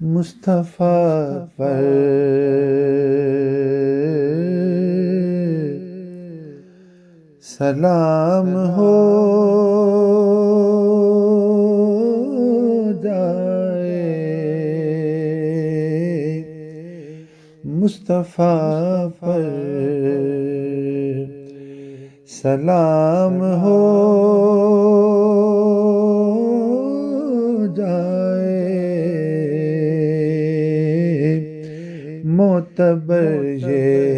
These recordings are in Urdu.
مصطفیٰ پر سلام ہو جائے، مصطفیٰ پر سلام ہو جائے، معتبر یہ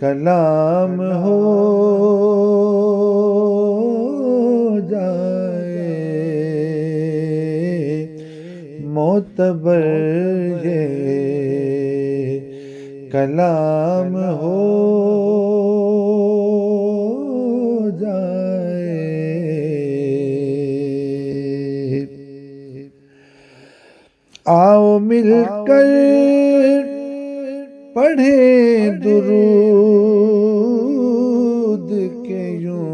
کلام ہو جائے، معتبر یہ کلام ہو جائے۔ آؤ مل کر پڑھیں درود کے یوں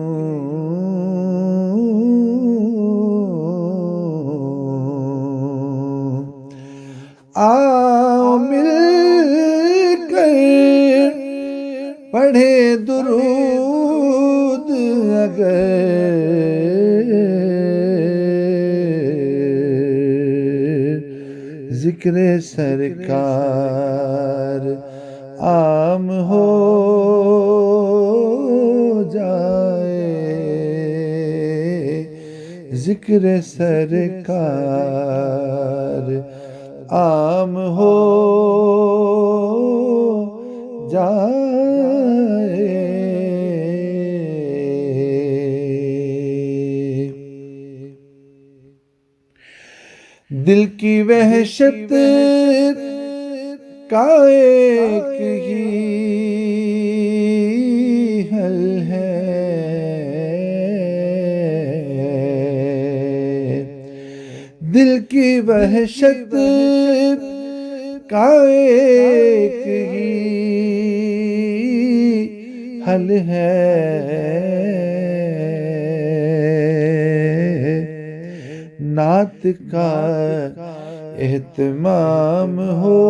آؤ مل کر پڑھیں درود، اگر ذکر سرکار عام ہو جائے، ذکر سرکار عام ہو جائے۔ دل کی وحشت کا ایک ہی حل ہے، دل کی وحشت کا ایک ہی حل ہے، نعت کا اہتمام ہو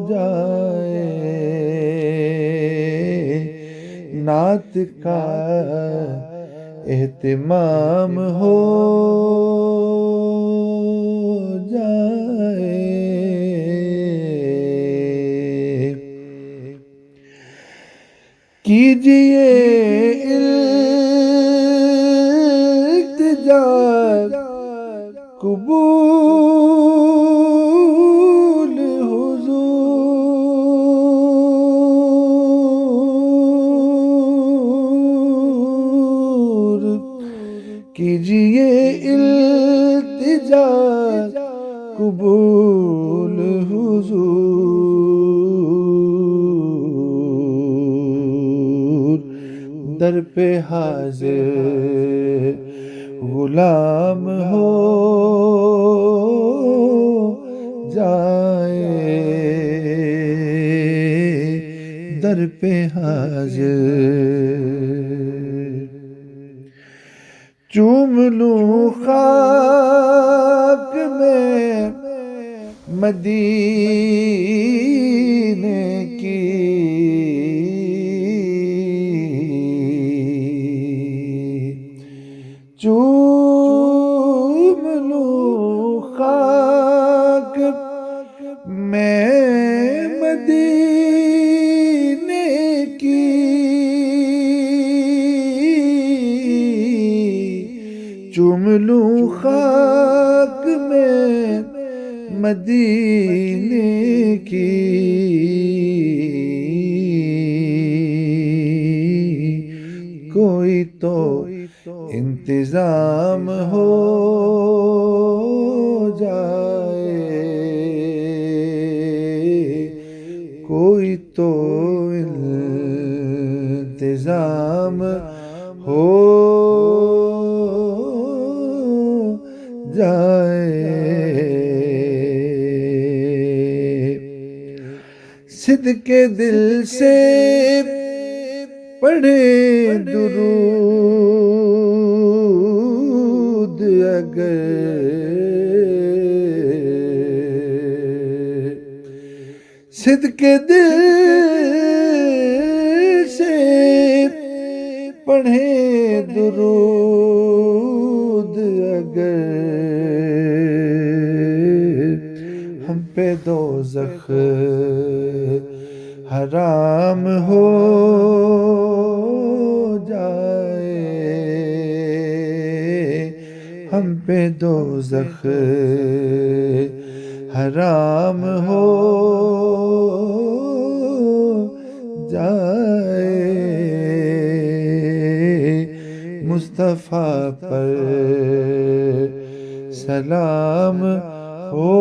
جائے، نعت کا اہتمام ہو جائے۔ کیجئے التجا قبول حضور، کیجئے التجا قبول حضور، در پہ حاضر غلام ہو جائے، در پہ حاضر چوم لوں خاک میں مدینے کی، چوم لوں خاک میں مدینے کی، چوم لوں خاک میں مدینے کی، کوئی تو انتظام ہو جائے، کوئی تو انتظام ہو جائے۔ صدق دل سے پڑھے درود اگر صدق دل سے پڑھے درود اگر ہم پہ دوزخ حرام ہو جائے، ہم پہ دوزخ حرام ہو جائے، مصطفیٰ پر سلام ہو